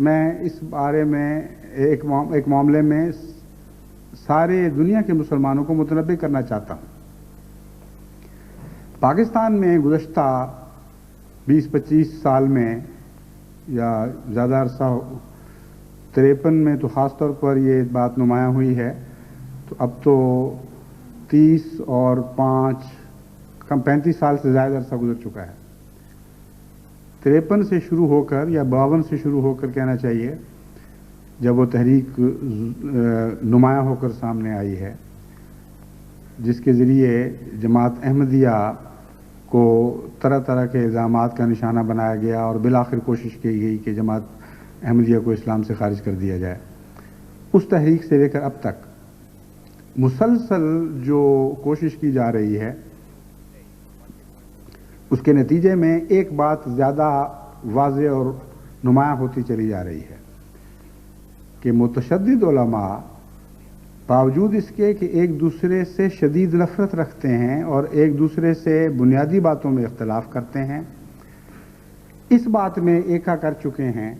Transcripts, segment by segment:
میں اس بارے میں ایک معاملے میں سارے دنیا کے مسلمانوں کو متنبہ کرنا چاہتا ہوں۔ پاکستان میں گزشتہ 20-25 سال میں یا زیادہ عرصہ 53 میں تو خاص طور پر یہ بات نمایاں ہوئی ہے، تو اب تو 30 اور 35 سال سے زیادہ عرصہ گزر چکا ہے۔ 53 سے شروع ہو کر یا 52 سے شروع ہو کر کہنا چاہیے، جب وہ تحریک نمایاں ہو کر سامنے آئی ہے، جس کے ذریعے جماعت احمدیہ کو طرح طرح کے الزامات کا نشانہ بنایا گیا اور بالآخر کوشش کی گئی کہ جماعت احمدیہ کو اسلام سے خارج کر دیا جائے۔ اس تحریک سے لے کر اب تک مسلسل جو کوشش کی جا رہی ہے، اس کے نتیجے میں ایک بات زیادہ واضح اور نمایاں ہوتی چلی جا رہی ہے کہ متشدد علماء باوجود اس کے کہ ایک دوسرے سے شدید نفرت رکھتے ہیں اور ایک دوسرے سے بنیادی باتوں میں اختلاف کرتے ہیں، اس بات میں ایکا کر چکے ہیں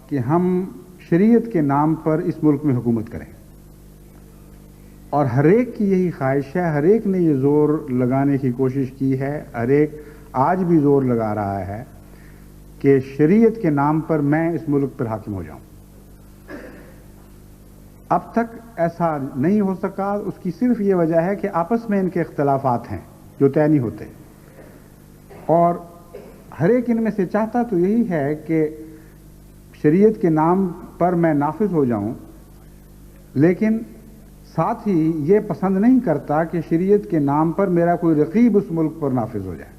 کہ ہم شریعت کے نام پر اس ملک میں حکومت کریں، اور ہر ایک کی یہی خواہش ہے، ہر ایک نے یہ زور لگانے کی کوشش کی ہے، ہر ایک آج بھی زور لگا رہا ہے کہ شریعت کے نام پر میں اس ملک پر حاکم ہو جاؤں۔ اب تک ایسا نہیں ہو سکا، اس کی صرف یہ وجہ ہے کہ آپس میں ان کے اختلافات ہیں جو طے نہیں ہوتے، اور ہر ایک ان میں سے چاہتا تو یہی ہے کہ شریعت کے نام پر میں نافذ ہو جاؤں، لیکن ساتھ ہی یہ پسند نہیں کرتا کہ شریعت کے نام پر میرا کوئی رقیب اس ملک پر نافذ ہو جائے،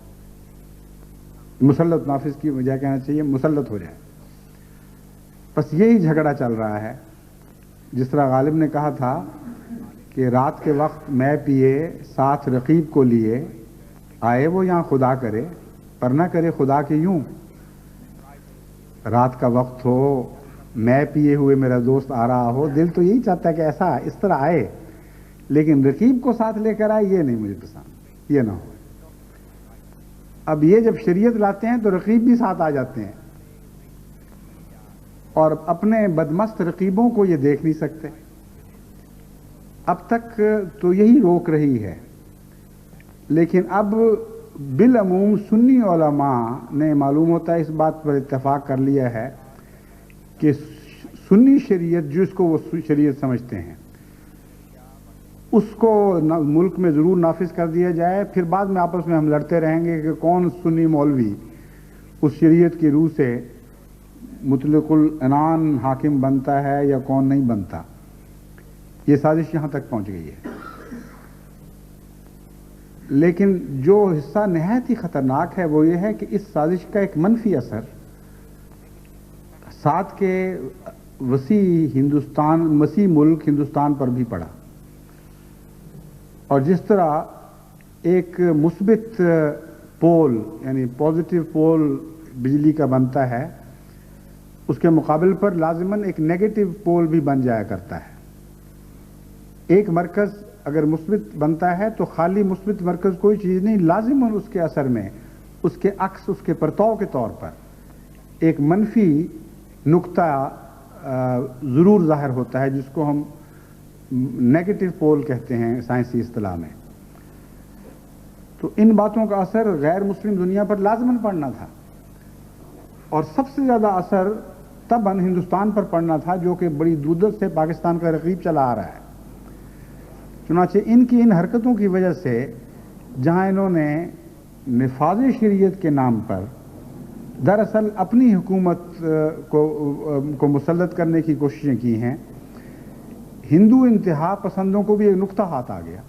مسلط، نافذ کی وجہ کہنا چاہیے مسلط ہو جائے۔ بس یہی جھگڑا چل رہا ہے۔ جس طرح غالب نے کہا تھا کہ رات کے وقت میں پیے ساتھ رقیب کو لیے، آئے وہ یہاں خدا کرے پر نہ کرے خدا کے یوں۔ رات کا وقت ہو، میں پیے ہوئے میرا دوست آ رہا ہو، دل تو یہی چاہتا ہے کہ ایسا اس طرح آئے، لیکن رقیب کو ساتھ لے کر آئے یہ نہیں مجھے پسند، یہ نہ ہو۔ اب یہ جب شریعت لاتے ہیں تو رقیب بھی ساتھ آ جاتے ہیں، اور اپنے بدمست رقیبوں کو یہ دیکھ نہیں سکتے۔ اب تک تو یہی روک رہی ہے، لیکن اب بالعموم سنی علماء نے معلوم ہوتا ہے اس بات پر اتفاق کر لیا ہے کہ سنی شریعت جس کو وہ شریعت سمجھتے ہیں اس کو ملک میں ضرور نافذ کر دیا جائے، پھر بعد میں آپس میں ہم لڑتے رہیں گے کہ کون سنی مولوی اس شریعت کی روح سے مطلق العنان حاکم بنتا ہے یا کون نہیں بنتا۔ یہ سازش یہاں تک پہنچ گئی ہے، لیکن جو حصہ نہایت ہی خطرناک ہے وہ یہ ہے کہ اس سازش کا ایک منفی اثر ساتھ کے وسیع ملک ہندوستان پر بھی پڑا، اور جس طرح ایک مثبت پول یعنی پازیٹیو پول بجلی کا بنتا ہے، اس کے مقابل پر لازماً ایک نیگیٹو پول بھی بن جایا کرتا ہے۔ ایک مرکز اگر مثبت بنتا ہے تو خالی مثبت مرکز کوئی چیز نہیں، لازماً اس کے اثر میں اس کے عکس، اس کے پرتو کے طور پر ایک منفی نقطہ ضرور ظاہر ہوتا ہے، جس کو ہم نیگیٹو پول کہتے ہیں سائنسی اصطلاح میں۔ تو ان باتوں کا اثر غیر مسلم دنیا پر لازماً پڑنا تھا، اور سب سے زیادہ اثر طبعاً ہندوستان پر پڑنا تھا، جو کہ بڑی دودت سے پاکستان کا رقیب چلا آ رہا ہے۔ چنانچہ ان کی ان حرکتوں کی وجہ سے جہاں انہوں نے نفاذ شریعت کے نام پر دراصل اپنی حکومت کو مسلط کرنے کی کوششیں کی ہیں، ہندو انتہا پسندوں کو بھی ایک نقطہ ہاتھ آ گیا۔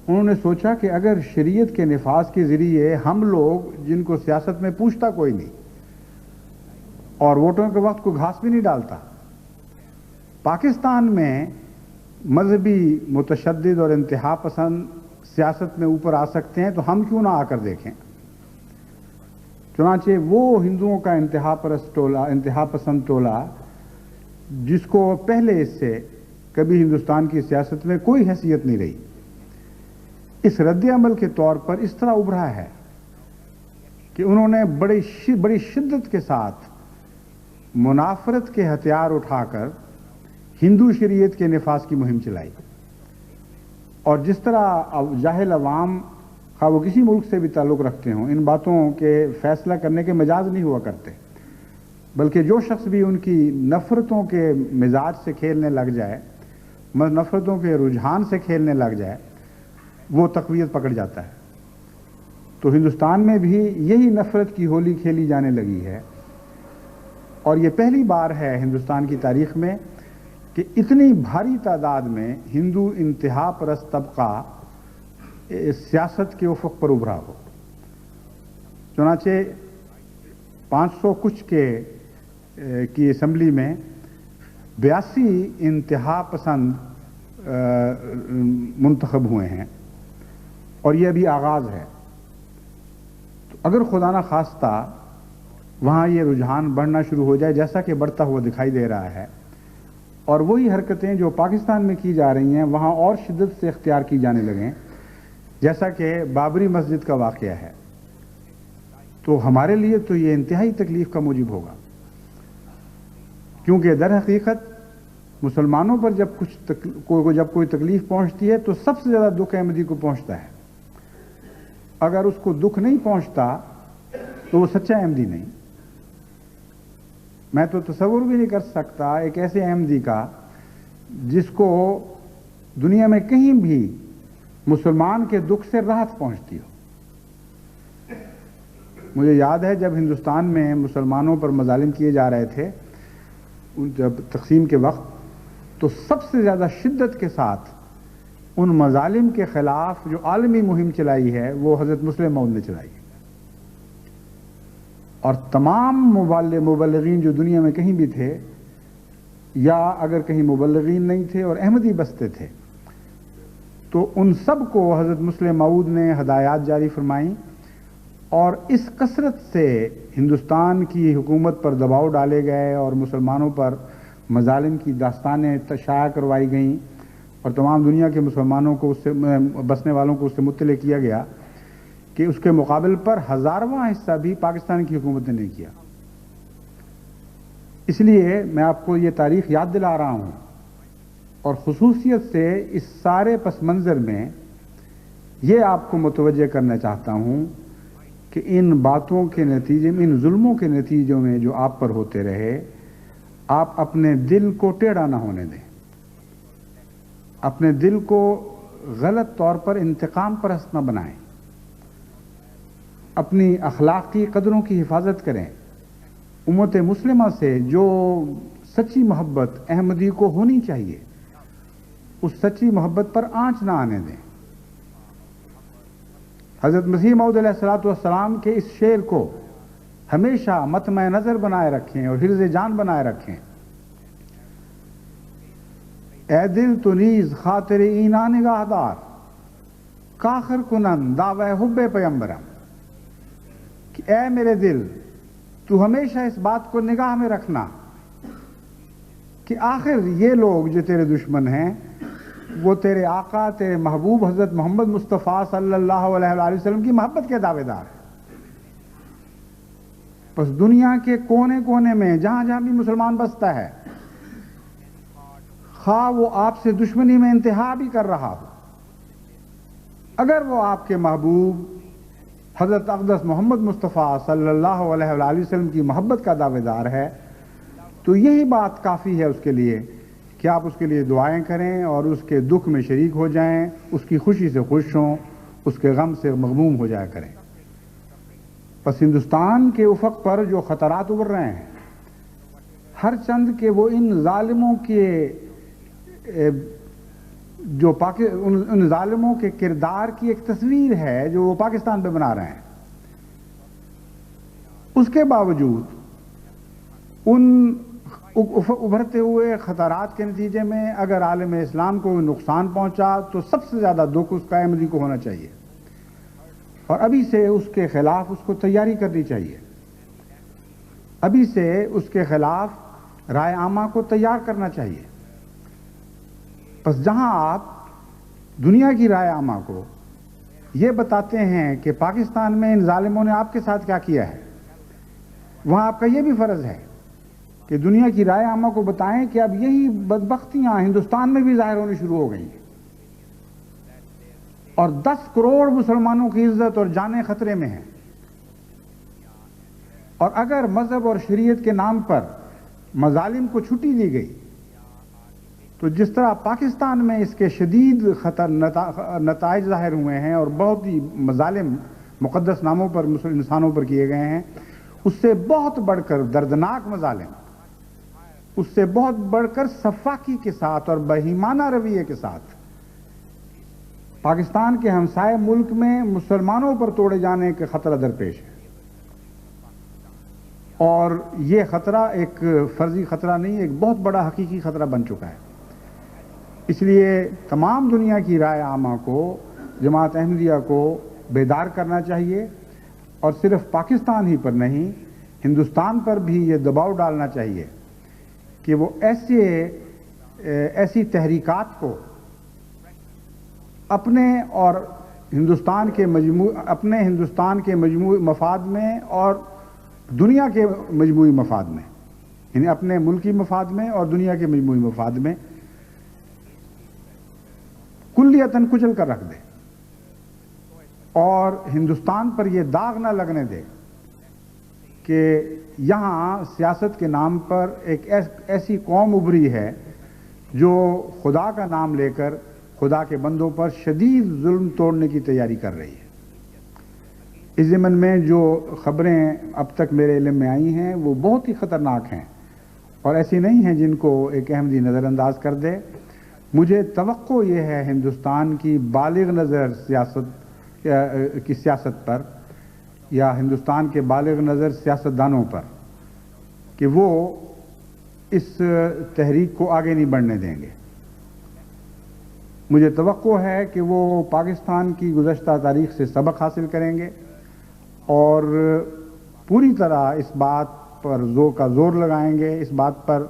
انہوں نے سوچا کہ اگر شریعت کے نفاذ کے ذریعے ہم لوگ جن کو سیاست میں پوچھتا کوئی نہیں اور ووٹوں کے وقت کوئی گھاس بھی نہیں ڈالتا، پاکستان میں مذہبی متشدد اور انتہا پسند سیاست میں اوپر آ سکتے ہیں، تو ہم کیوں نہ آ کر دیکھیں۔ چنانچہ وہ ہندوؤں کا انتہا پسند ٹولہ جس کو پہلے اس سے کبھی ہندوستان کی سیاست میں کوئی حیثیت نہیں رہی، اس رد عمل کے طور پر اس طرح ابھرا ہے کہ انہوں نے بڑی شدت کے ساتھ منافرت کے ہتھیار اٹھا کر ہندو شریعت کے نفاذ کی مہم چلائی، اور جس طرح جاہل عوام خواہ وہ کسی ملک سے بھی تعلق رکھتے ہوں ان باتوں کے فیصلہ کرنے کے مجاز نہیں ہوا کرتے، بلکہ جو شخص بھی ان کی نفرتوں کے مزاج سے کھیلنے لگ جائے، نفرتوں کے رجحان سے کھیلنے لگ جائے، وہ تقویت پکڑ جاتا ہے۔ تو ہندوستان میں بھی یہی نفرت کی ہولی کھیلی جانے لگی ہے، اور یہ پہلی بار ہے ہندوستان کی تاریخ میں کہ اتنی بھاری تعداد میں ہندو انتہا پرست طبقہ سیاست کے افق پر ابھرا ہو۔ چنانچہ 500 کچھ کی اسمبلی میں 82 انتہا پسند منتخب ہوئے ہیں، اور یہ ابھی آغاز ہے۔ تو اگر خدا نہ خواستہ وہاں یہ رجحان بڑھنا شروع ہو جائے، جیسا کہ بڑھتا ہوا دکھائی دے رہا ہے، اور وہی حرکتیں جو پاکستان میں کی جا رہی ہیں وہاں اور شدت سے اختیار کی جانے لگیں، جیسا کہ بابری مسجد کا واقعہ ہے، تو ہمارے لیے تو یہ انتہائی تکلیف کا موجب ہوگا، کیونکہ در حقیقت مسلمانوں پر جب کوئی تکلیف پہنچتی ہے تو سب سے زیادہ دکھ احمدی کو پہنچتا ہے۔ اگر اس کو دکھ نہیں پہنچتا تو وہ سچا احمدی نہیں۔ میں تو تصور بھی نہیں کر سکتا ایک ایسے احمدی کا جس کو دنیا میں کہیں بھی مسلمان کے دکھ سے راحت پہنچتی ہو۔ مجھے یاد ہے جب ہندوستان میں مسلمانوں پر مظالم کیے جا رہے تھے جب تقسیم کے وقت، تو سب سے زیادہ شدت کے ساتھ ان مظالم کے خلاف جو عالمی مہم چلائی ہے وہ حضرت مسلم موعود نے چلائی، اور تمام مبلغین جو دنیا میں کہیں بھی تھے، یا اگر کہیں مبلغین نہیں تھے اور احمدی بستے تھے، تو ان سب کو حضرت مسلم موعود نے ہدایات جاری فرمائیں، اور اس کثرت سے ہندوستان کی حکومت پر دباؤ ڈالے گئے اور مسلمانوں پر مظالم کی داستانیں شائع کروائی گئیں، اور تمام دنیا کے مسلمانوں کو اس سے بسنے والوں کو اس سے مطلع کیا گیا کہ اس کے مقابل پر 1000واں حصہ بھی پاکستان کی حکومت نے نہیں کیا۔ اس لیے میں آپ کو یہ تاریخ یاد دلا رہا ہوں، اور خصوصیت سے اس سارے پس منظر میں یہ آپ کو متوجہ کرنا چاہتا ہوں کہ ان باتوں کے نتیجے میں، ان ظلموں کے نتیجوں میں جو آپ پر ہوتے رہے، آپ اپنے دل کو ٹیڑھا نہ ہونے دیں، اپنے دل کو غلط طور پر انتقام پرست نہ بنائیں، اپنی اخلاقی قدروں کی حفاظت کریں۔ امت مسلمہ سے جو سچی محبت احمدی کو ہونی چاہیے، اس سچی محبت پر آنچ نہ آنے دیں۔ حضرت مسیح موعود علیہ الصلوۃ والسلام کے اس شعر کو ہمیشہ مطمع نظر بنائے رکھیں اور حرز جان بنائے رکھیں۔ اے دل تو نیز خاطر اینا نگاہ دار، کاخر کنن دعوی حب پیمبرم، کہ اے میرے دل تو ہمیشہ اس بات کو نگاہ میں رکھنا کہ آخر یہ لوگ جو تیرے دشمن ہیں وہ تیرے آقا، تیرے محبوب حضرت محمد مصطفیٰ صلی اللہ علیہ وآلہ وسلم کی محبت کے دعوے دار ہیں۔ بس دنیا کے کونے کونے میں جہاں جہاں بھی مسلمان بستا ہے، خواہ وہ آپ سے دشمنی میں انتہا بھی کر رہا ہو، اگر وہ آپ کے محبوب حضرت اقدس محمد مصطفیٰ صلی اللہ علیہ وآلہ وسلم کی محبت کا دعوے دار ہے، تو یہی بات کافی ہے اس کے لیے کہ آپ اس کے لیے دعائیں کریں اور اس کے دکھ میں شریک ہو جائیں، اس کی خوشی سے خوش ہوں، اس کے غم سے مغموم ہو جایا کریں۔ پس ہندوستان کے افق پر جو خطرات ابھر رہے ہیں، ہر چند کہ وہ ان ظالموں کے ان ظالموں کے کردار کی ایک تصویر ہے جو وہ پاکستان پہ بنا رہے ہیں، اس کے باوجود ان ابھرتے ہوئے خطرات کے نتیجے میں اگر عالم اسلام کو نقصان پہنچا تو سب سے زیادہ دکھ اس کا احمدی کو ہونا چاہیے، اور ابھی سے اس کے خلاف اس کو تیاری کرنی چاہیے، ابھی سے اس کے خلاف رائے عامہ کو تیار کرنا چاہیے۔ بس جہاں آپ دنیا کی رائے عامہ کو یہ بتاتے ہیں کہ پاکستان میں ان ظالموں نے آپ کے ساتھ کیا کیا ہے، وہاں آپ کا یہ بھی فرض ہے کہ دنیا کی رائے عامہ کو بتائیں کہ اب یہی بدبختیاں ہندوستان میں بھی ظاہر ہونی شروع ہو گئی ہیں اور 10 کروڑ مسلمانوں کی عزت اور جانیں خطرے میں ہیں. اور اگر مذہب اور شریعت کے نام پر مظالم کو چھٹی دی گئی تو جس طرح پاکستان میں اس کے شدید نتائج ظاہر ہوئے ہیں اور بہت ہی مظالم مقدس ناموں پر انسانوں پر کیے گئے ہیں، اس سے بہت بڑھ کر دردناک مظالم، اس سے بہت بڑھ کر سفاکی کے ساتھ اور بہیمانہ رویے کے ساتھ پاکستان کے ہمسائے ملک میں مسلمانوں پر توڑے جانے کا خطرہ درپیش ہے. اور یہ خطرہ ایک فرضی خطرہ نہیں، ایک بہت بڑا حقیقی خطرہ بن چکا ہے. اس لیے تمام دنیا کی رائے عامہ کو، جماعت احمدیہ کو بیدار کرنا چاہیے اور صرف پاکستان ہی پر نہیں، ہندوستان پر بھی یہ دباؤ ڈالنا چاہیے کہ وہ ایسی تحریکات کو اپنے ہندوستان کے مجموعی مفاد میں اور دنیا کے مجموعی مفاد میں، یعنی اپنے ملکی مفاد میں اور دنیا کے مجموعی مفاد میں کلیتاً کچل کر رکھ دے اور ہندوستان پر یہ داغ نہ لگنے دے کہ یہاں سیاست کے نام پر ایک ایسی قوم ابھری ہے جو خدا کا نام لے کر خدا کے بندوں پر شدید ظلم توڑنے کی تیاری کر رہی ہے. اس ضمن میں جو خبریں اب تک میرے علم میں آئی ہیں وہ بہت ہی خطرناک ہیں اور ایسی نہیں ہیں جن کو ایک احمدی نظر انداز کر دے. مجھے توقع یہ ہے ہندوستان کی بالغ نظر سیاست پر یا ہندوستان کے بالغ نظر سیاستدانوں پر کہ وہ اس تحریک کو آگے نہیں بڑھنے دیں گے. مجھے توقع ہے کہ وہ پاکستان کی گزشتہ تاریخ سے سبق حاصل کریں گے اور پوری طرح اس بات پر زور لگائیں گے، اس بات پر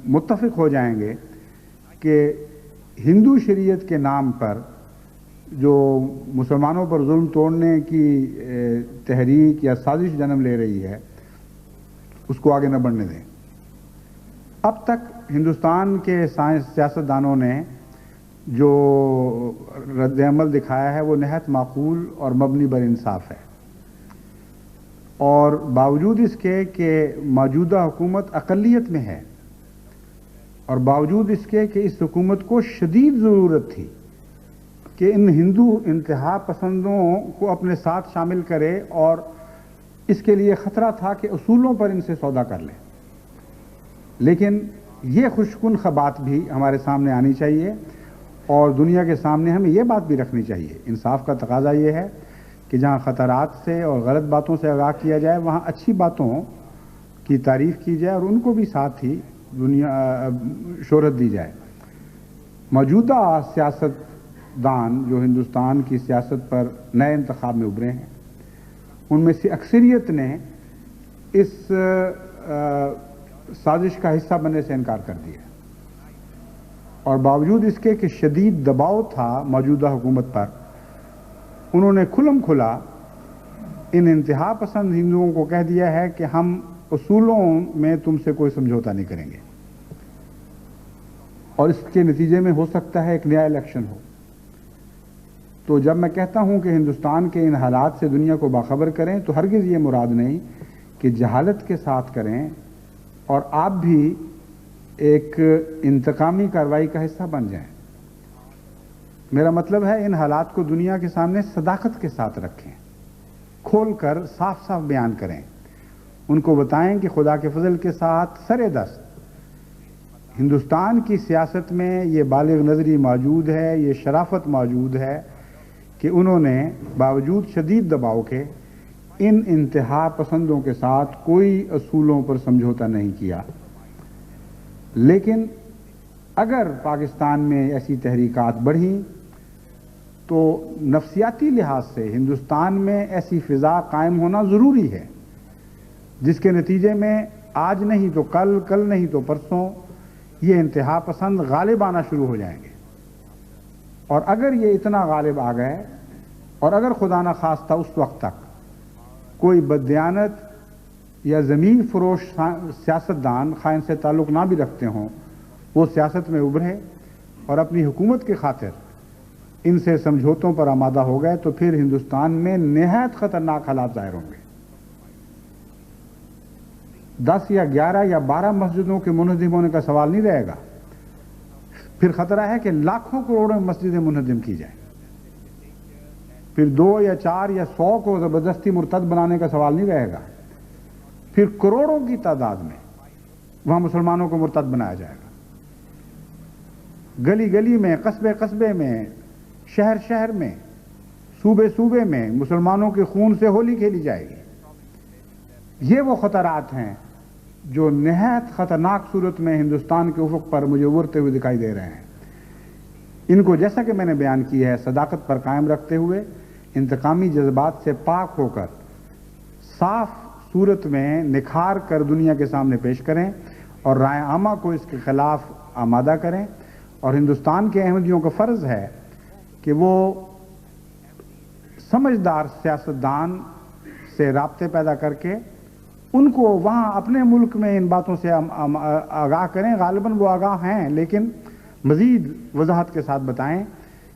متفق ہو جائیں گے کہ ہندو شریعت کے نام پر جو مسلمانوں پر ظلم توڑنے کی تحریک یا سازش جنم لے رہی ہے اس کو آگے نہ بڑھنے دیں. اب تک ہندوستان کے سیاستدانوں نے جو رد عمل دکھایا ہے وہ نہایت معقول اور مبنی بر انصاف ہے اور باوجود اس کے کہ موجودہ حکومت اقلیت میں ہے اور باوجود اس کے کہ اس حکومت کو شدید ضرورت تھی کہ ان ہندو انتہا پسندوں کو اپنے ساتھ شامل کرے اور اس کے لیے خطرہ تھا کہ اصولوں پر ان سے سودا کر لے، لیکن یہ خوشکن خبات بھی ہمارے سامنے آنی چاہیے اور دنیا کے سامنے ہمیں یہ بات بھی رکھنی چاہیے. انصاف کا تقاضا یہ ہے کہ جہاں خطرات سے اور غلط باتوں سے آگاہ کیا جائے وہاں اچھی باتوں کی تعریف کی جائے اور ان کو بھی ساتھ ہی شہرت دی جائے. موجودہ سیاستدان جو ہندوستان کی سیاست پر نئے انتخاب میں ابھرے ہیں ان میں سے اکثریت نے اس سازش کا حصہ بننے سے انکار کر دیا اور باوجود اس کے کہ شدید دباؤ تھا موجودہ حکومت پر انہوں نے کھلم کھلا ان انتہا پسند ہندوؤں کو کہہ دیا ہے کہ ہم اصولوں میں تم سے کوئی سمجھوتا نہیں کریں گے اور اس کے نتیجے میں ہو سکتا ہے ایک نیا الیکشن ہو. تو جب میں کہتا ہوں کہ ہندوستان کے ان حالات سے دنیا کو باخبر کریں تو ہرگز یہ مراد نہیں کہ جہالت کے ساتھ کریں اور آپ بھی ایک انتقامی کارروائی کا حصہ بن جائیں. میرا مطلب ہے ان حالات کو دنیا کے سامنے صداقت کے ساتھ رکھیں، کھول کر صاف صاف بیان کریں، ان کو بتائیں کہ خدا کے فضل کے ساتھ سرے دست ہندوستان کی سیاست میں یہ بالغ نظری موجود ہے، یہ شرافت موجود ہے کہ انہوں نے باوجود شدید دباؤ کے ان انتہا پسندوں کے ساتھ کوئی اصولوں پر سمجھوتا نہیں کیا. لیکن اگر پاکستان میں ایسی تحریکات بڑھیں تو نفسیاتی لحاظ سے ہندوستان میں ایسی فضا قائم ہونا ضروری ہے جس کے نتیجے میں آج نہیں تو کل، کل نہیں تو پرسوں یہ انتہا پسند غالب آنا شروع ہو جائیں گے. اور اگر یہ اتنا غالب آ گئے اور اگر خدا نخواستہ اس وقت تک کوئی بددیانت یا ضمیر فروش سیاستدان خواہ ان سے تعلق نہ بھی رکھتے ہوں وہ سیاست میں ابھرے اور اپنی حکومت کی خاطر ان سے سمجھوتوں پر آمادہ ہو گئے تو پھر ہندوستان میں نہایت خطرناک حالات ظاہر ہوں گے۔ 10 یا 11 یا 12 مسجدوں کے منہدم ہونے کا سوال نہیں رہے گا، پھر خطرہ ہے کہ لاکھوں کروڑوں مسجدیں منہدم کی جائیں، پھر 2 یا 4 یا 100 کو زبردستی مرتد بنانے کا سوال نہیں رہے گا، پھر کروڑوں کی تعداد میں وہاں مسلمانوں کو مرتد بنایا جائے گا، گلی گلی میں، قصبے قصبے میں، شہر شہر میں، صوبے صوبے میں مسلمانوں کے خون سے ہولی کھیلی جائے گی۔ یہ وہ خطرات ہیں جو نہایت خطرناک صورت میں ہندوستان کے افق پر مجھے ابھرتے ہوئے دکھائی دے رہے ہیں۔ ان کو جیسا کہ میں نے بیان کی ہے صداقت پر قائم رکھتے ہوئے، انتقامی جذبات سے پاک ہو کر صاف صورت میں نکھار کر دنیا کے سامنے پیش کریں اور رائے عامہ کو اس کے خلاف آمادہ کریں، اور ہندوستان کے احمدیوں کا فرض ہے کہ وہ سمجھدار سیاستدان سے رابطے پیدا کر کے ان کو وہاں اپنے ملک میں ان باتوں سے آگاہ کریں۔ غالباً وہ آگاہ ہیں، لیکن مزید وضاحت کے ساتھ بتائیں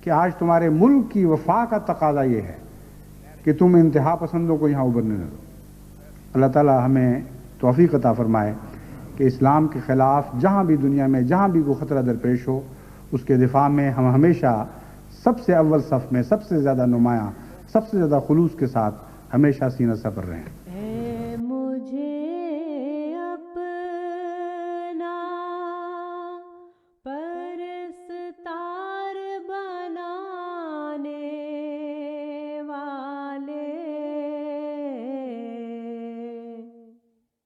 کہ آج تمہارے ملک کی وفا کا تقاضا یہ ہے کہ تم انتہا پسندوں کو یہاں ابھرنے نہ دو۔ اللہ تعالی ہمیں توفیق عطا فرمائے کہ اسلام کے خلاف جہاں بھی دنیا میں جہاں بھی کوئی خطرہ درپیش ہو اس کے دفاع میں ہم ہمیشہ سب سے اول صف میں، سب سے زیادہ نمایاں، سب سے زیادہ خلوص کے ساتھ ہمیشہ سینہ سپر رہیں۔